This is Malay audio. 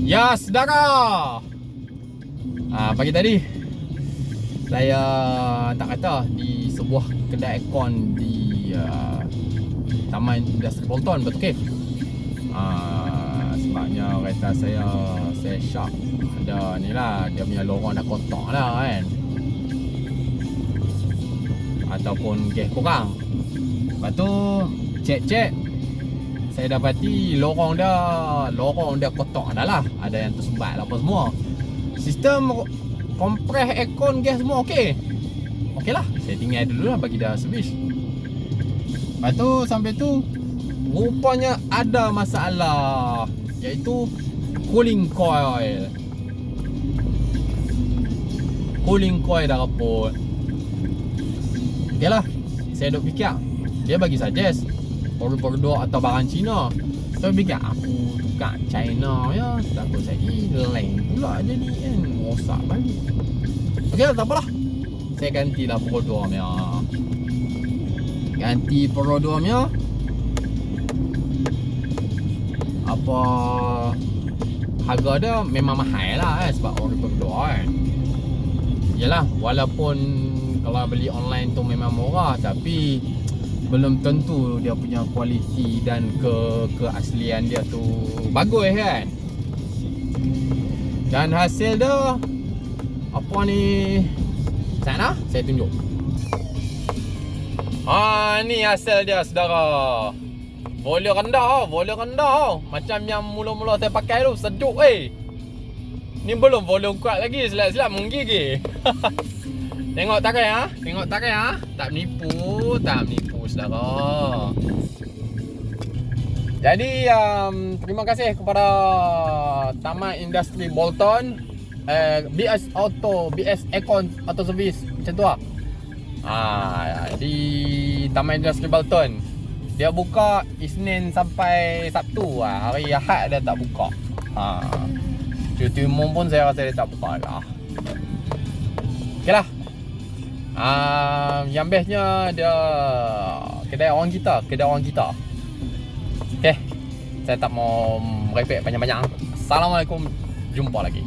Ya, saudara. Pagi tadi saya tak kata di sebuah kedai aircon di Taman Industri Bolton, Batu Cave. Sebabnya kereta saya shock. Ada ni lah, dia punya lorong dah kotak lah kan, ataupun gas kurang. Lepas tu cek saya dapati lorong dia kotak dah lah. Ada yang tersumbat lah apa semua. Sistem kompres aircon gas semua okey lah. Saya tinggal dulu lah bagi dah servis. Lepas tu sampai tu rupanya ada masalah, iaitu cooling coil dah reput. Okey lah, saya duk fikir dia bagi suggest produk atau barang Cina. Saya fikir aku tukar China ya, takut saya lain pula jadi kan, rosak balik. Okey lah, tak apalah, saya gantilah produknya. Apa harga dia memang mahal lah sebab orang berdua kan. Yalah, walaupun kalau beli online tu memang murah, tapi belum tentu dia punya kualiti dan keaslian dia tu bagus kan. Dan hasil dia apa ni, sana saya tunjuk. Ni hasil dia saudara. Volume rendah. Macam yang mula-mula saya pakai tu, sejuk Ni belum volume kuat lagi, silap-silap menggigil. Tengok tarik Tak menipu saudara. Jadi terima kasih kepada Taman Industri Bolton, BS Aircon Auto Service, macam tu lah. Di Taman Industri Bolton dia buka Isnin sampai Sabtu. Hari Ahad dia tak buka. Cuti umum pun saya rasa dia tak buka lah. Okey lah. Yang bestnya dia kedai orang kita. Okey, saya tak mau merepek panjang-panjang. Assalamualaikum, jumpa lagi.